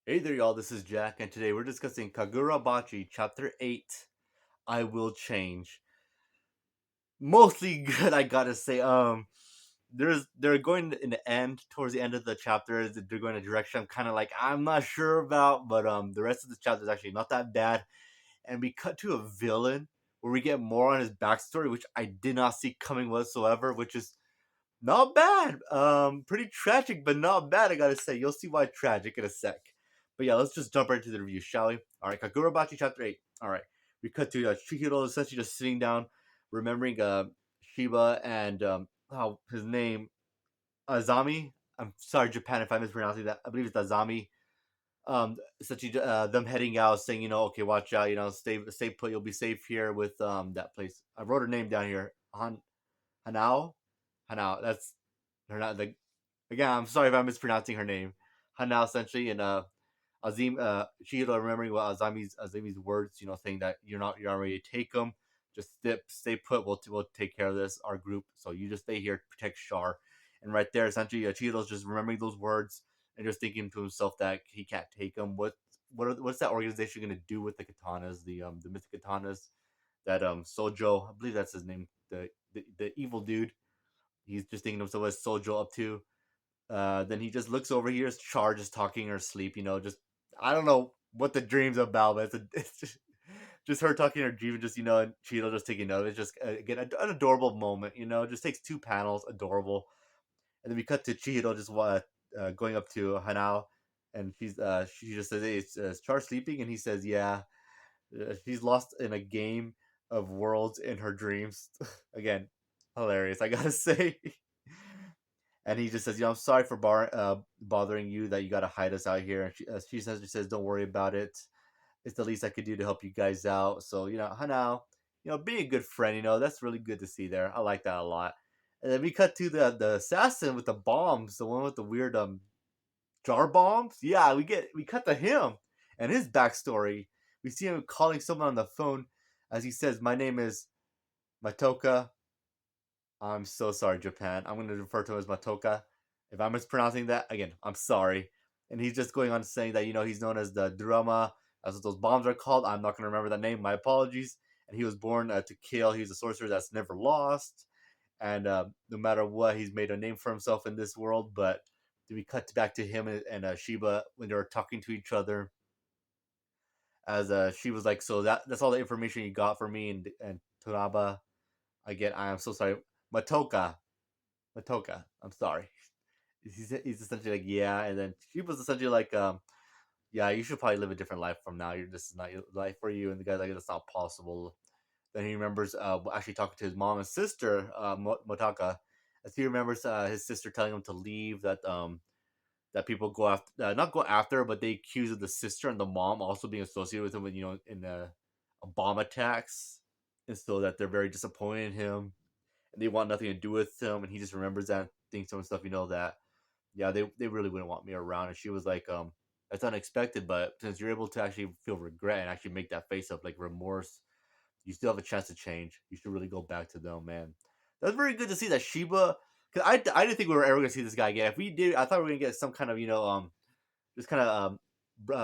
Hey there, y'all. This is Jack, and today we're discussing Kagurabachi Chapter 8. I Will Change. Mostly good, I gotta say. They're going in the end, towards the end of the chapter. They're going a direction I'm not sure about, but the rest of the chapter is actually not that bad. And we cut to a villain where we get more on his backstory, which I did not see coming whatsoever, which is not bad. Pretty tragic, but not bad. I gotta say. You'll see why tragic in a sec. But yeah, let's just jump right into the review, shall we? All right, Kagurabachi Chapter 8. All right, we cut to Chihiro essentially just sitting down, remembering Shiba and how his name Azami. I'm sorry, Japan, if I'm mispronouncing that. I believe it's Azami. Essentially, them heading out, saying, okay, watch out, stay put. You'll be safe here with that place. I wrote her name down here. Hanao. Hanao. That's her not like again. I'm sorry if I'm mispronouncing her name. Hanao essentially, and Azim Shihiro remembering what Azami's words, saying that you're not ready to take them. Just stay put. We'll take care of this. Our group. So you just stay here to protect Shar. And right there, essentially, Chihiro's just remembering those words and just thinking to himself that he can't take them. What's that organization gonna do with the katanas, the mythic katanas that Sojo, I believe that's his name, the evil dude. He's just thinking to himself, what's Sojo up to? Then he just looks over here, Char just talking in her sleep, just I don't know what the dream's about, but it's just her talking in her dream, and just and Cheeto just taking note. It's just again an adorable moment, just takes two panels, adorable, and then we cut to Cheeto just going up to Hanao, and she just says, "Hey, is Char sleeping?" And he says, "Yeah, she's lost in a game of worlds in her dreams." Again, hilarious, I gotta say. And he just says, "I'm sorry for bothering you. That you got to hide us out here." And she says, "Don't worry about it. It's the least I could do to help you guys out." So Hanao, being a good friend, that's really good to see there. I like that a lot. And then we cut to the assassin with the bombs, the one with the weird jar bombs. Yeah, we cut to him and his backstory. We see him calling someone on the phone as he says, "My name is Matoka. I'm so sorry, Japan. I'm going to refer to him as Matoka. If I'm mispronouncing that, again, I'm sorry." And he's just going on saying that, he's known as the drama, as what those bombs are called. I'm not going to remember that name. My apologies. And he was born to kill. He's a sorcerer that's never lost. And no matter what, he's made a name for himself in this world. But we cut back to him and Shiba when they were talking to each other. As she was like, "So that's all the information you got for me." And Toraba, again, I am so sorry. Matoka. Matoka. I'm sorry. He's essentially like, yeah, and then she was essentially like, yeah, you should probably live a different life from now. This is not your life for you. And the guy's like, that's not possible. Then he remembers actually talking to his mom and sister, Motaka, as he remembers his sister telling him to leave. That people go after, not go after, but they accuse of the sister and the mom also being associated with him, in the bomb attacks, and so that they're very disappointed in him and they want nothing to do with him. And he just remembers that, thinks to himself, that yeah, they really wouldn't want me around. And she was like, that's unexpected, but since you're able to actually feel regret and actually make that face of like remorse, you still have a chance to change. You should really go back to them, man. That's very good to see that Shiba. Because I didn't think we were ever gonna see this guy again. If we did, I thought we were gonna get some kind of just kind of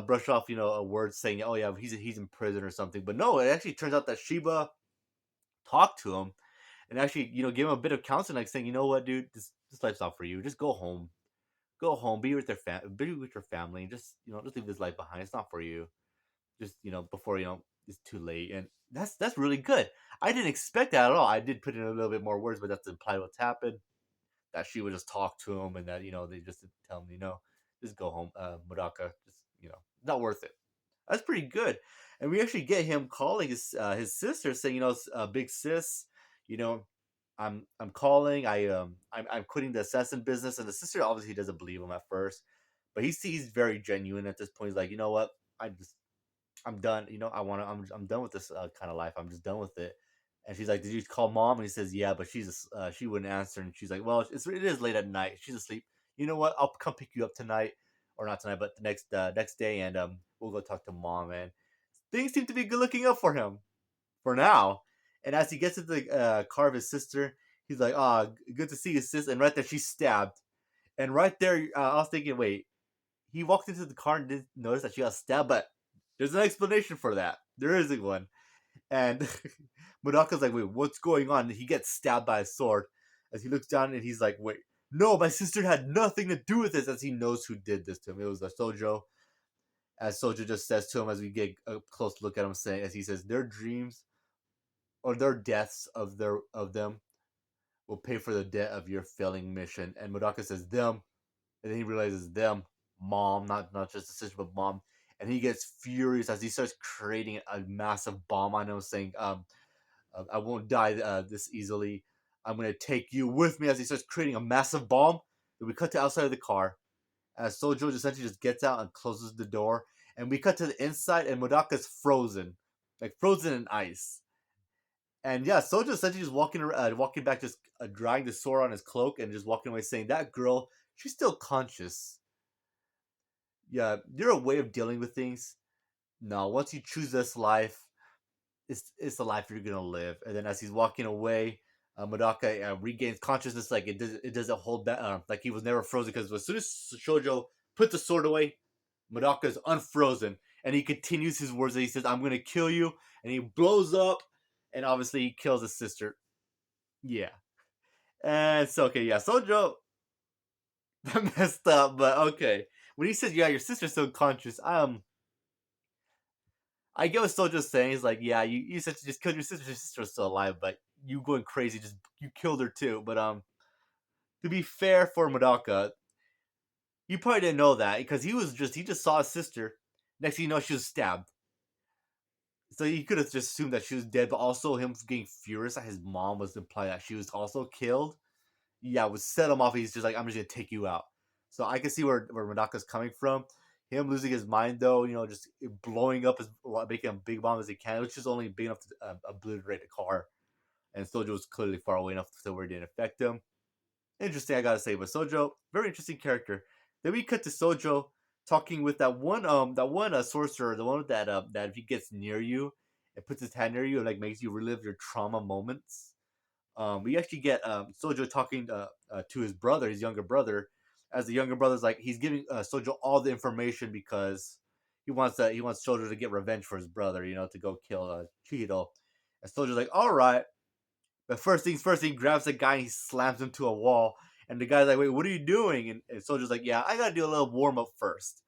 brush off a word saying, oh yeah, he's in prison or something. But no, it actually turns out that Shiba talked to him and actually give him a bit of counseling, like saying, you know what, dude, this life's not for you. Just go home, be with your family, and just leave this life behind. It's not for you. Just before it's too late, and that's really good. I didn't expect that at all. I did put in a little bit more words, but that's implied what's happened. That she would just talk to him, and that they just tell him, just go home, Muraka. Just not worth it. That's pretty good. And we actually get him calling his sister, saying, big sis, you know, I'm calling. I'm quitting the assassin business, and the sister obviously doesn't believe him at first, but he sees very genuine at this point. He's like, you know what, I'm done. I'm done with this kind of life. I'm just done with it. And she's like, did you call mom? And he says, yeah, but she wouldn't answer. And she's like, well, it is late at night. She's asleep. You know what? I'll come pick you up tonight, or not tonight, but the next day, and we'll go talk to mom. And things seem to be good looking up for him for now. And as he gets into the car of his sister, he's like, "Ah, good to see you, sis." And right there, she's stabbed. And right there, I was thinking, wait, he walked into the car and didn't notice that she got stabbed, but there's an explanation for that. There isn't one. And Mudaka's like, wait, what's going on? And he gets stabbed by a sword as he looks down and he's like, wait, no, my sister had nothing to do with this, as he knows who did this to him. It was a Sojo. As Sojo just says to him as we get a close look at him saying, as he says, their dreams or their deaths of them will pay for the debt of your failing mission. And Mudaka says them, and then he realizes them, mom, not just a sister, but mom. And he gets furious as he starts creating a massive bomb on him, saying, I won't die this easily. I'm gonna take you with me," as he starts creating a massive bomb. Then we cut to outside of the car as Sojo essentially just gets out and closes the door, and we cut to the inside, and Modaka's frozen, like frozen in ice. And yeah, Sojo essentially just walking back, just drying the sword on his cloak, and just walking away, saying, "That girl, she's still conscious. Yeah, you're a way of dealing with things. No, once you choose this life, it's the life you're gonna live." And then as he's walking away, Madaka regains consciousness. Like it doesn't hold back. Like he was never frozen, because as soon as Shoujo put the sword away, Madaka is unfrozen, and he continues his words. And he says, "I'm gonna kill you," and he blows up, and obviously he kills his sister. Yeah, and so okay, yeah, Sojo messed up, but okay. When he says, "Yeah, your sister's still conscious," I get what Sojo's saying. He's like, yeah, you said you just killed your sister was still alive, but you going crazy, just you killed her too. But to be fair for Madaka, you probably didn't know that because he just saw his sister. Next thing you know, she was stabbed. So he could have just assumed that she was dead, but also him getting furious that his mom was implying that she was also killed. Yeah, would set him off. He's just like, I'm just gonna take you out. So I can see where Madaka's coming from. Him losing his mind though, just blowing up his making a big bomb as he can, which is only big enough to obliterate the car. And Sojo was clearly far away enough so where it didn't affect him. Interesting, I gotta say, but Sojo, very interesting character. Then we cut to Sojo talking with that one sorcerer, the one that if he gets near you and puts his hand near you, and like makes you relive your trauma moments. We actually get Sojo talking to his brother, his younger brother, as the younger brother's like he's giving Sojo all the information because he wants Sojo to get revenge for his brother, to go kill Chihiro. And Sojo's like, all right, but first things first, he grabs the guy and he slams him to a wall. And the guy's like, wait, what are you doing? And Sojo's like, yeah, I gotta do a little warm up first.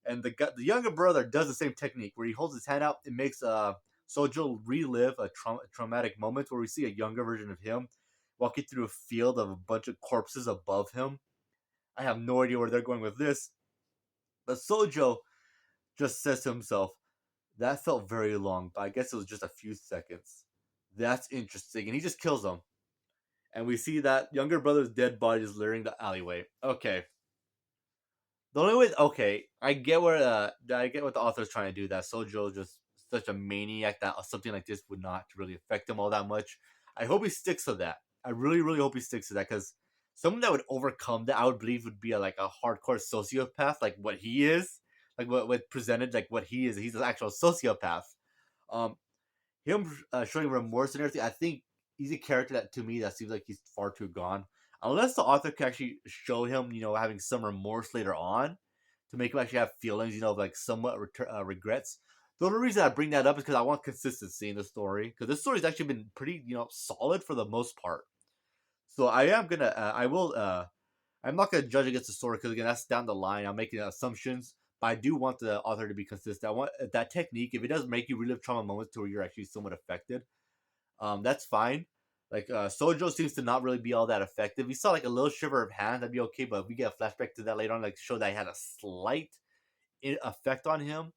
And the younger brother does the same technique where he holds his hand out. It makes Sojo relive a traumatic moment where we see a younger version of him walking through a field of a bunch of corpses above him. I have no idea where they're going with this, but Sojo just says to himself, "That felt very long, but I guess it was just a few seconds. That's interesting," and he just kills him. And we see that younger brother's dead body is littering the alleyway. Okay, the only way, okay, I get what the author is trying to do. That Sojo is just such a maniac that something like this would not really affect him all that much. I hope he sticks to that. I really, really hope he sticks to that because someone that would overcome that, I would believe, would be like a hardcore sociopath, like what he is, like what presented, like what he is. He's an actual sociopath. Um, him showing remorse and everything. I think he's a character that to me that seems like he's far too gone. Unless the author can actually show him, having some remorse later on to make him actually have feelings, like somewhat regrets. The only reason I bring that up is because I want consistency in the story. Because this story's actually been pretty, solid for the most part. So I'm not gonna judge against the story because again, that's down the line. I'm making assumptions, but I do want the author to be consistent. I want that technique. If it does make you relive trauma moments to where you're actually somewhat affected, that's fine. Like Sojo seems to not really be all that effective. We saw like a little shiver of hand, that'd be okay. But if we get a flashback to that later on, like show that he had a slight effect on him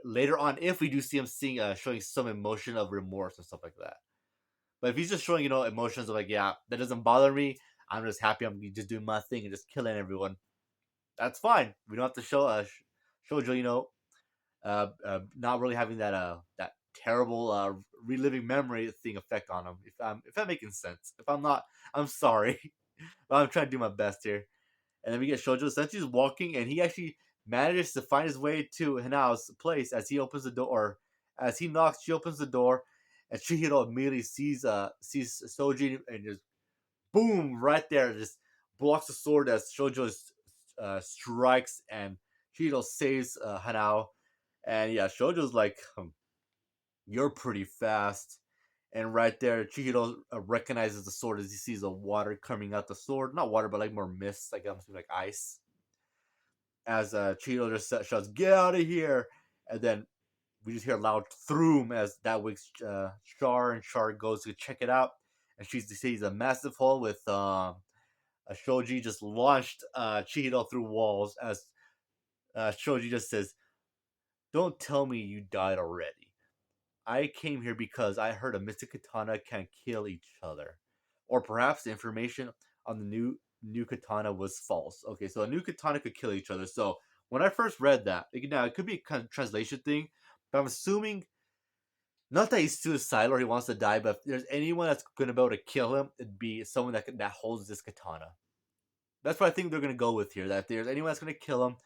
later on. If we do see him showing some emotion of remorse and stuff like that. But if he's just showing, emotions of like, yeah, that doesn't bother me. I'm just happy. I'm just doing my thing and just killing everyone. That's fine. We don't have to show Shoujo, not really having that terrible reliving memory thing effect on him. If I'm making sense. If I'm not, I'm sorry. But I'm trying to do my best here. And then we get Shoujo essentially walking, and he actually manages to find his way to Hanao's place as he opens the door. As he knocks, she opens the door, and Chihiro immediately sees Soji and just boom right there, just blocks the sword as Shoujo strikes, and Chihiro saves Hanao, and yeah, Shoujo's like, "You're pretty fast." And right there, Chihiro recognizes the sword as he sees the water coming out the sword. Not water, but like more mist, like I'm assuming like ice. As Chihiro just shouts, "Get out of here!" And then we just hear a loud throom as that wakes Char, and Char goes to check it out. And she sees a massive hole with a Shoji just launched Chihiro through walls as Shoji just says, "Don't tell me you died already. I came here because I heard a mystic katana can kill each other. Or perhaps the information on the new katana was false." Okay, so a new katana could kill each other. So when I first read that, now it could be a kind of translation thing, but I'm assuming not that he's suicidal or he wants to die, but if there's anyone that's gonna be able to kill him, it'd be someone that holds this katana. That's what I think they're gonna go with here. That if there's anyone that's gonna kill him,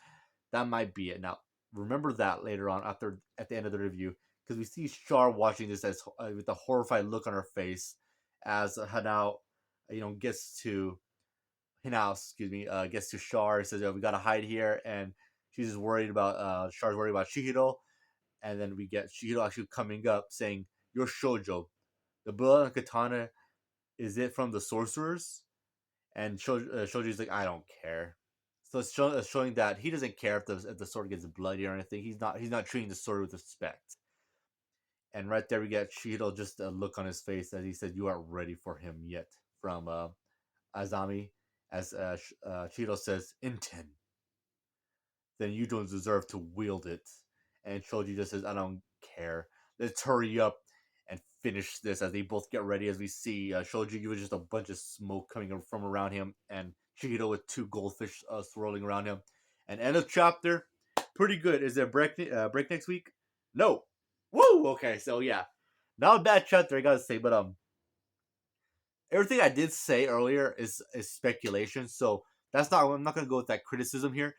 that might be it. Now, remember that later on, after at the end of the review, because we see Char watching this as with a horrified look on her face as Hanao, gets to Hanao, excuse me, gets to Char, says, "Oh, we gotta hide here," and she's just worried about Char's worried about Shihiro, and then we get Shihiro actually coming up saying, "You're Shoujo. The blood and katana, is it from the sorcerers?" And Shoji's like, "I don't care." So it's showing that he doesn't care if the sword gets bloody or anything. He's not treating the sword with respect. And right there we get Shihiro just a look on his face as he said, "You aren't ready for him yet." From Azami, as Shihiro says, "Inten, then you don't deserve to wield it." And Shoji just says, "I don't care. Let's hurry up and finish this." As they both get ready, as we see Shoji with just a bunch of smoke coming from around him, and Shihiro with two goldfish swirling around him. And end of chapter. Pretty good. Is there break next week? No. Woo! Okay, so yeah. Not a bad chapter, I gotta say, but everything I did say earlier is speculation, so I'm not gonna go with that criticism here.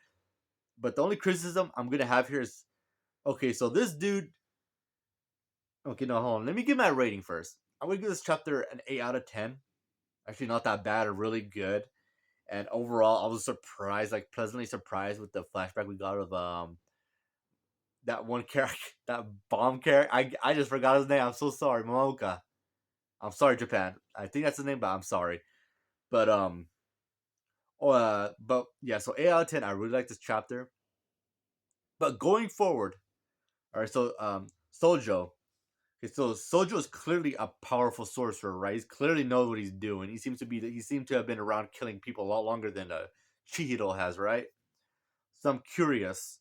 But the only criticism I'm gonna have here is, okay, so this dude. Okay, no, hold on. Let me give my rating first. I'm gonna give this chapter an 8 out of 10. Actually, not that bad, or really good. And overall, I was surprised, like pleasantly surprised with the flashback we got of that one character, that bomb character. I just forgot his name. I'm so sorry, Momoka. I'm sorry, Japan. I think that's his name, but I'm sorry. But but yeah. So 8 out of 10. I really like this chapter. But going forward, all right. So Sojo. Okay, so Sojo is clearly a powerful sorcerer, right? He clearly knows what he's doing. He seemed to have been around killing people a lot longer than Chihiro has, right? So I'm curious.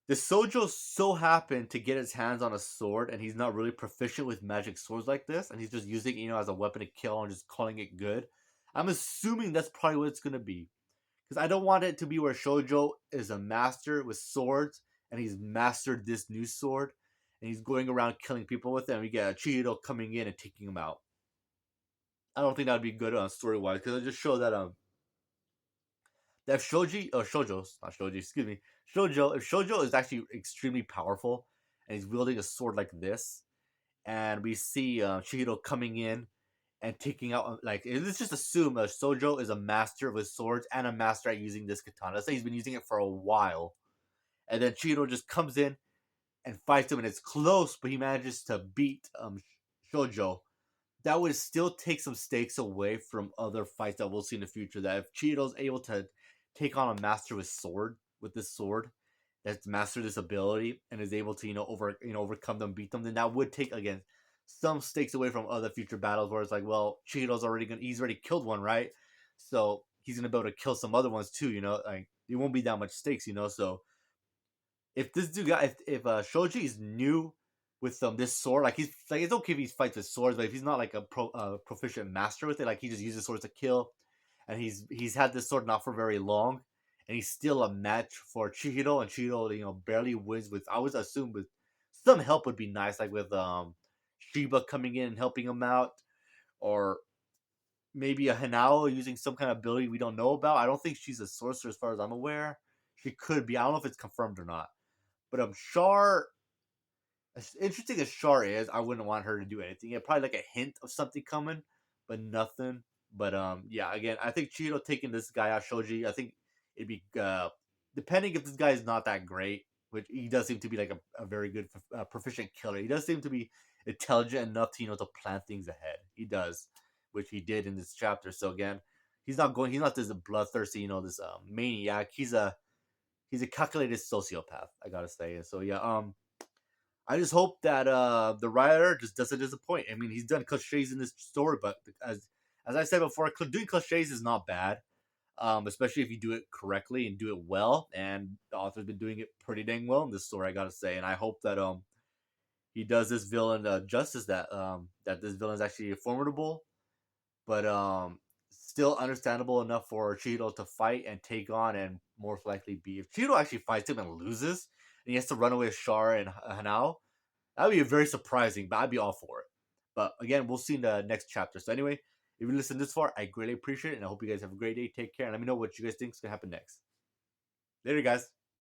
Does Sojo so happen to get his hands on a sword and he's not really proficient with magic swords like this, and he's just using it, as a weapon to kill and just calling it good? I'm assuming that's probably what it's gonna be. Because I don't want it to be where Shoujo is a master with swords and he's mastered this new sword and he's going around killing people with it, and we get Chihiro coming in and taking him out. I don't think that would be good story wise, because it just show that Shoji or Shoujo, not Shoji, excuse me, Shoujo. If Shoujo is actually extremely powerful and he's wielding a sword like this, and we see Chihiro coming in and taking out, like, let's just assume Sojo is a master with swords and a master at using this katana. Let's say he's been using it for a while, and then Chihiro just comes in and fights him, and it's close, but he manages to beat Shojo. That would still take some stakes away from other fights that we'll see in the future. That if Cheeto's able to take on a master with this sword, that's mastered this ability and is able to overcome them, beat them, then that would take again some stakes away from other future battles where it's like, well, he's already killed one, right? So he's gonna be able to kill some other ones too. Like it won't be that much stakes. So if this dude got if Shoji is new with this sword, like he's like, it's okay if he fights with swords, but if he's not like a proficient master with it, like he just uses swords to kill, and he's had this sword not for very long, and he's still a match for Chihiro, and Chihiro barely wins with, I would assume, with some help would be nice, like with Shiba coming in and helping him out, or maybe a Hanao using some kind of ability we don't know about. I don't think she's a sorcerer as far as I'm aware. She could be. I don't know if it's confirmed or not. But Char, as interesting as Char is, I wouldn't want her to do anything. Yeah, probably like a hint of something coming, but nothing. But yeah, again, I think Chihiro taking this guy out, Shoji, I think it'd be depending if this guy is not that great, which he does seem to be like a very good proficient killer. He does seem to be intelligent enough to to plan things ahead. He does, which he did in this chapter. So again, he's not this bloodthirsty, this maniac. He's a calculated sociopath. I gotta say. And so yeah, I just hope that the writer just doesn't disappoint. I mean, he's done cliches in this story, but as I said before, doing cliches is not bad, especially if you do it correctly and do it well. And the author's been doing it pretty dang well in this story, I gotta say. And I hope that he does this villain justice, that this villain is actually formidable, but still understandable enough for Cheeto to fight and take on, and most likely be if Cheeto actually fights him and loses, and he has to run away with Char and Hanao. That would be very surprising, but I'd be all for it. But again, we'll see in the next chapter. So anyway, if you listen this far, I greatly appreciate it, and I hope you guys have a great day. Take care, and let me know what you guys think is gonna happen next. Later, guys.